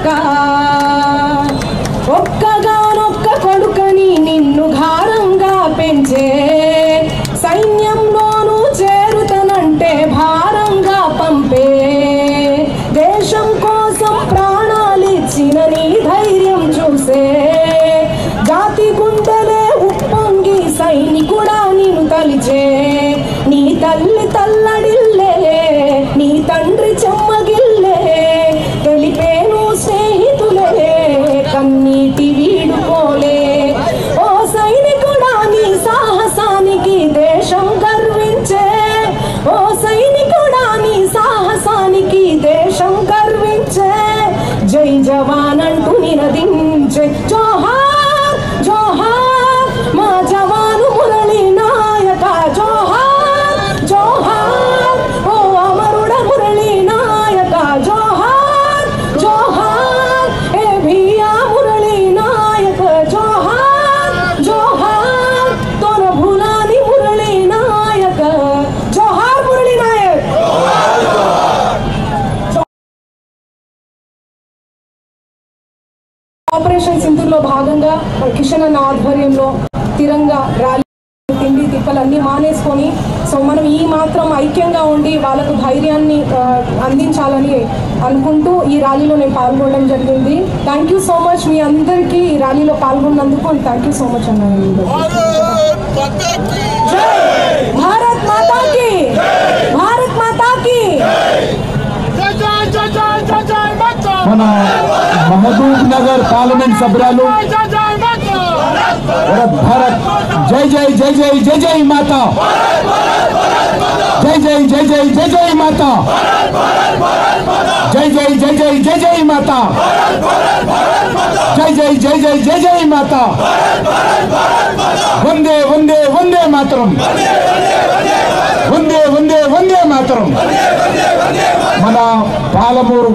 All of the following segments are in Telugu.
కొడుక ఒక్కగానొక్క కొడుకని నిన్ను ఘారంగా పెంచే సైన్యంలోనూ చేరుతనంటే భారంగా పంపే దేశం కోసం ప్రాణాలిచ్చిన నీ ధైర్యం చూసే జాతి గుండెలే ఉప్పొంగి సైనికుడా నిన్ను తలిచే నీ తల్లి తల్లడిల్లే నీ తండ్రి చెమ్మగిల్లే తెలిపేను స్నేహితులే కన్నీటి వీడుకోలే ఓ సైనికుడా నీ సాహసానికి దేశం గర్వించే ఓ సైనికుడా నీ సాహసానికి దేశం గర్వించే జై జవాన్ అంటూ నినదించే జోహార్ జోహార్ మా జవాను మురళీ నాయక జోహార్ జోహార్ ఓ అమరుడ మురళీ నాయక జోహార్ జోహార్ ఏ భియా మురళీ నాయక జోహార్ జోహార్ తోన భూలాని మురళీ నాయక జోహార్ మురళీ నాయక్ ఆపరేషన్ సింధూర్లో భాగంగా కిషన్ అన్న ఆధ్వర్యంలో తిరంగా ర్యాలీ తిండి తిప్పలన్నీ మానేసుకొని సో మనం ఈ మాత్రం ఐక్యంగా ఉండి వాళ్ళకు ధైర్యాన్ని అందించాలని అనుకుంటూ ఈ ర్యాలీలో నేను పాల్గొనడం జరిగింది. థ్యాంక్ యూ సో మచ్ మీ అందరికీ ఈ ర్యాలీలో పాల్గొన్నందుకు and thank you so much అన్న. భారత్ మాతాకి భారత్ మాతాకి మన మహబూబ్ నగర్ పార్లమెంట్ సభ్యులు భారత్ జై జై జై జై జై జై మాతా జై జై జై జై జై జై మాతా జై జై జై జై జై జై మాతా జై జై జై జై జై జై మాతా వందే వందే వందే మాతరం వందే వందే వందే మాతరం. మన పాలమూరు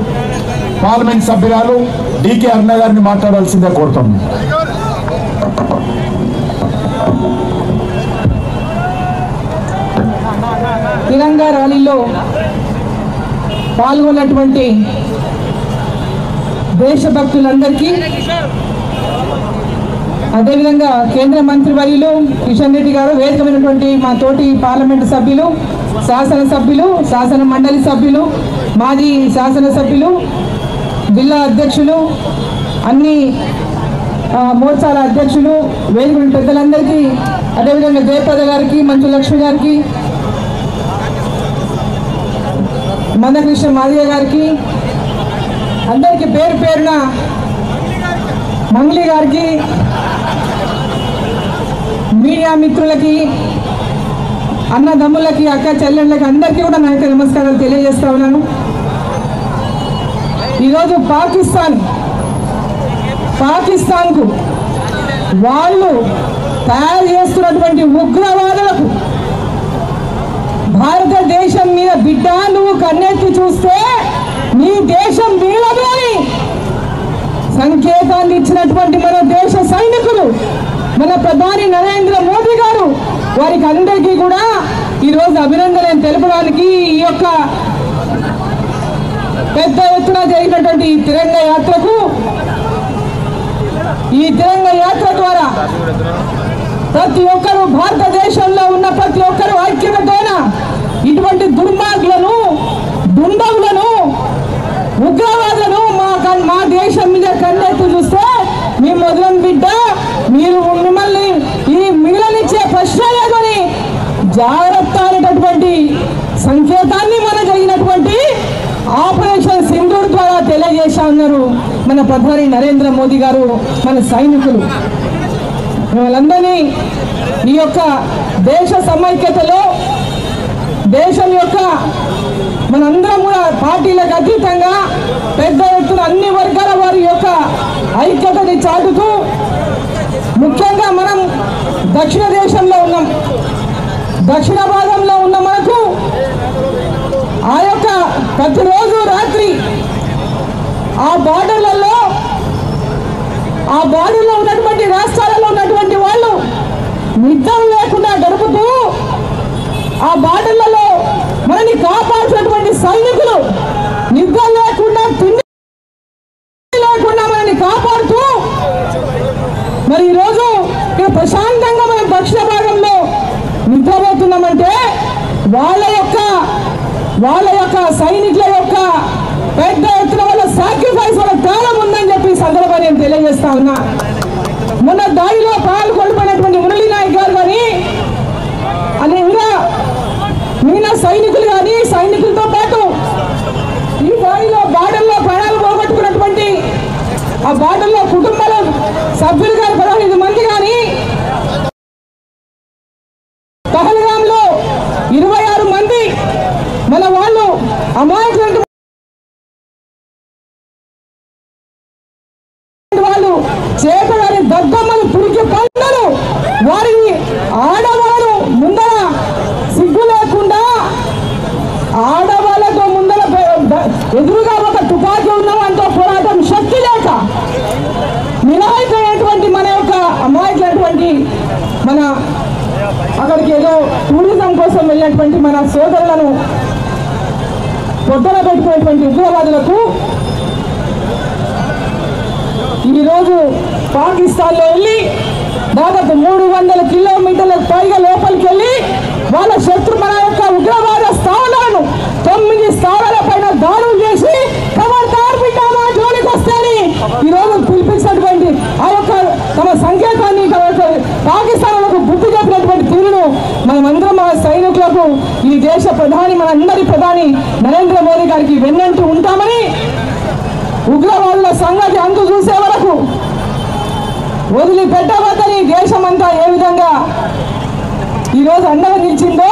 పార్లమెంట్ సభ్యురాలు డికే అరుణ గారిని మాట్లాడాల్సిందే కోరుతాము. తిరంగా ర్యాలీలో పాల్గొన్నటువంటి దేశభక్తులందరికీ అదేవిధంగా కేంద్ర మంత్రి వర్యులు కిషన్ రెడ్డి గారు, వేదికమైనటువంటి మా తోటి పార్లమెంటు సభ్యులు, శాసనసభ్యులు, శాసన మండలి సభ్యులు, మాజీ శాసనసభ్యులు, జిల్లా అధ్యక్షులు, అన్ని మోర్చాల అధ్యక్షులు, వేదిక పెద్దలందరికీ, అదేవిధంగా జయప్రద గారికి, మంచు లక్ష్మి గారికి, మందకృష్ణ మాదిగ గారికి, అందరికీ పేరు పేరున మంగ్లీ గారికి, మీడియా మిత్రులకి, అన్నదమ్ములకి, అక్క చెల్లెళ్ళకి అందరికీ కూడా నా యొక్క నమస్కారాలు తెలియజేస్తా ఉన్నాను. ఈరోజు పాకిస్తాన్కు వాళ్ళు తయారు చేస్తున్నటువంటి ఉగ్రవాదులకు భారతదేశం మీద బిడ్డ నువ్వు కన్నెత్తి చూస్తే నీ దేశం వీలదు అని సంకేతాన్ని ఇచ్చినటువంటి మన దేశ సైనికులు, మన ప్రధాని నరేంద్ర మోదీ గారు, వారికి అందరికీ కూడా ఈరోజు అభినందనలు తెలపడానికి ఈ యొక్క పెద్ద ఎత్తున జరిగినటువంటి ఈ తిరంగ యాత్ర ద్వారా ప్రతి ఒక్కరూ, భారతదేశంలో ఉన్న ప్రతి ఒక్కరూ ఐక్యతతోన ఇటువంటి దుర్మార్గులను, దుండగులను, ఉగ్రవాదులను మా దేశం మీద కన్నెత్తి చూస్తే మేము మొదలని బిడ్డ మీరు మిమ్మల్ని ఈ మిగిలనిచ్చే ప్రశ్న లేదని జాగ్రత్త అనేటటువంటి సంకేతాన్ని మన జరిగినటువంటి ఆపరేషన్ సింధూర్ ద్వారా తెలియజేశా ఉన్నారు మన ప్రధాని నరేంద్ర మోదీ గారు, మన సైనికులు. వాళ్ళందరినీ ఈ యొక్క దేశ సమైక్యతలో, దేశం యొక్క మనందరం కూడా పార్టీలకు అతీతంగా పెద్ద ఎత్తున అన్ని వర్గాల వారి యొక్క ఐక్యతని చాటుతూ, ముఖ్యంగా మనం దక్షిణ దేశంలో ఉన్నాం, దక్షిణ భాగంలో ఉన్న మనకు ఆ యొక్క ప్రతిరోజు రాత్రి ఆ బార్డర్లో ఉన్నటువంటి రాష్ట్రాలలో ఉన్నటువంటి వాళ్ళు నిద్ర లేకుండా గడుపుతూ ఆ బార్డర్లలో మనని కాపాడుతున్నటువంటి సైనికులు నిద్ర లేకుండా తిండి కాపాడుతూ మరి ఈరోజు ఇక్కడ ప్రశాంతంగా మనం దక్షిణ భాగంలో నిద్రపోతున్నామంటే వాళ్ళ యొక్క సైనికుల యొక్క పెద్ద ఎత్తున వాళ్ళ సాక్రిఫైస్ వాళ్ళ త్యాగం ఉందని చెప్పి ఈ సందర్భంగా నేను తెలియజేస్తా ఉన్నా. మొన్న దాడిలో పాల్గొనటువంటి మురళీ నాయక్ గారు కానీ అదే మిగిలిన సైనికులు కానీ సైనికులతో పాటు ఈ దాడిలో బార్డర్లో ప్రాణాలు పోగొట్టుకున్నటువంటి ఆ బార్డర్లో కుటుంబాల సభ్యులు కానీ 15 మంది కానీ పహల్గాంలో 26 మంది మన వాళ్ళు అమాయకులు వాళ్ళు చేతగాని దద్దమ్మలు పురికి పనులు వారిని ఆడవాళ్ళు ముందర సిగ్గు లేకుండా ఆడవాళ్ళతో ముందర ఎదురుగా ఒక తుపాకీ ఉన్నవంతో పోరాటం శక్తి లేక నిరాయుధమైనటువంటి మన యొక్క అమాయకులైనటువంటి మన అక్కడికి ఏదో టూరిజం కోసం వెళ్ళినటువంటి మన సోదరులను పొద్దున పెట్టినటువంటి ఉగ్రవాదులకు ఈరోజు పాకిస్తాన్లో వెళ్ళి దాదాపు 300 కిలోమీటర్లకు పైగా లోపలికి వెళ్ళి వాళ్ళ మన యొక్క ఉగ్రవాద స్థావరాలను 9 స్థావరాల పైన దాడులు చేసి జోలికి వస్తాయని ఈరోజు పిలిపించినటువంటి ఆ యొక్క తమ సంకేతాన్ని పాకిస్తాన్లకు బుద్ధి చెప్పినటువంటి తీరును మనమందరం మన సైనికులకు ఈ దేశ ప్రధాని మనందరి ప్రధాని నరేంద్ర మోదీ గారికి వెన్నంటూ ఉంటామని ఉగ్రవాదుల సంగతి అంతు చూసే వరకు వదిలిపెట్టవద్దని దేశమంతా ఏ విధంగా ఈరోజు అండగా నిలిచిందో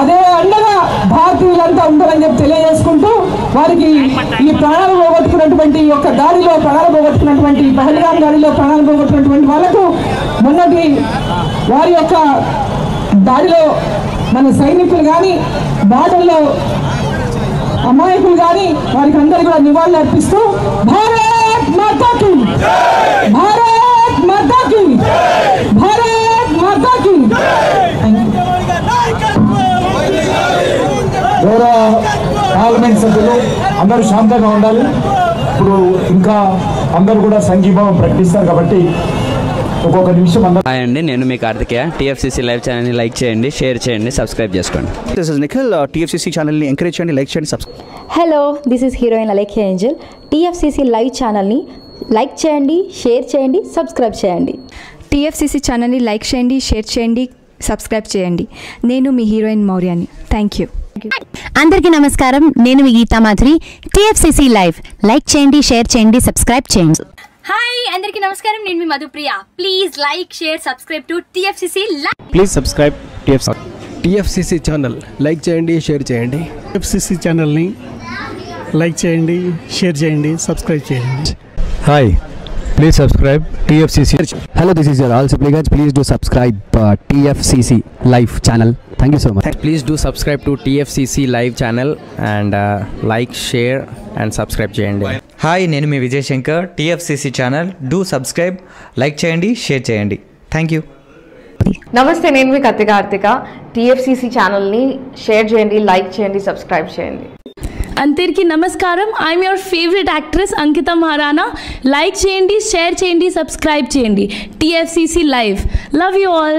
అదే అండగా భారతీయులంతా ఉంటారని చెప్పి తెలియజేసుకుంటూ వారికి ఈ ప్రాణాలు పోగొట్టుకున్నటువంటి యొక్క దాడిలో ప్రాణాలు పోగొట్టుకున్నటువంటి పహల్గాం దాడిలో ప్రాణాలు పోగొట్టుకున్నటువంటి వాళ్ళకు మొన్నటి వారి యొక్క దాడిలో మన సైనికులు కానీ బార్డర్లో అమాయకులు కానీ వారికి అందరికీ కూడా నివాళులు అర్పిస్తూ భారత్ మాతాకి భారత్ మాతాకి భారత్ మాతాకి. గౌరవ పార్లమెంట్ సభ్యులు అందరూ శాంతంగా ఉండాలి. ఇప్పుడు ఇంకా అందరూ కూడా సంఘీభావం ప్రకటిస్తారు కాబట్టి ఒక్కొక్క నిమిషం అందరూ. హాయ్ అండి, నేను మీ కార్తికేయ. టీఎఫ్సీసీ లైవ్ ఛానల్ని లైక్ చేయండి, షేర్ చేయండి, సబ్స్క్రైబ్ చేసుకోండి. This is Nikhil. టీఎఫ్సీసీ ఛానల్ని ఎంకరేజ్ చేయండి, లైక్ చేయండి, subscribe. Hello, this is heroine Alekhya Angel. TFCC live ఛానల్ని లైక్ చేయండి, షేర్ చేయండి, సబ్స్క్రైబ్ చేయండి. టీఎఫ్సీసీ ఛానల్ని లైక్ చేయండి, షేర్ చేయండి, సబ్స్క్రైబ్ చేయండి. నేను మీ హీరోయిన్ మౌర్యాని. Thank you. అందరికీ నమస్కారం, నేను మీ Geetha Madhuri. TFCC live like చేయండి, షేర్ చేయండి, సబ్స్క్రైబ్ చేయండి. హాయ్ అందరికీ నమస్కారం, నేను మీ Madhupriya. Please like share subscribe to TFCC live. Please subscribe TFCC channel like చేయండి, షేర్ చేయండి. టీఎఫ్సీసీ ఛానల్ని లైక్ చేయండి, షేర్ చేయండి, సబ్స్క్రైబ్ చేయండి. Hi, please subscribe TFCC. Hello, this is your all supplicants. Please do subscribe TFCC live channel. Thank you so much. Please do subscribe to TFCC live channel and like, share and subscribe చేయండి. హాయ్, నేను మీ Vijay Shankar. TFCC channel do subscribe, like చేయండి, షేర్ చేయండి. Thank you. నమస్తే, నేను మీ కార్తిక. టీఎఫ్సీసీ ఛానల్ని షేర్ చేయండి, లైక్ చేయండి, సబ్స్క్రైబ్ చేయండి. అందరికీ నమస్కారం, I'm your favourite actress Ankita Maharana. Like చేయండి, షేర్ చేయండి, సబ్స్క్రైబ్ చేయండి. TFCC live. Love you all.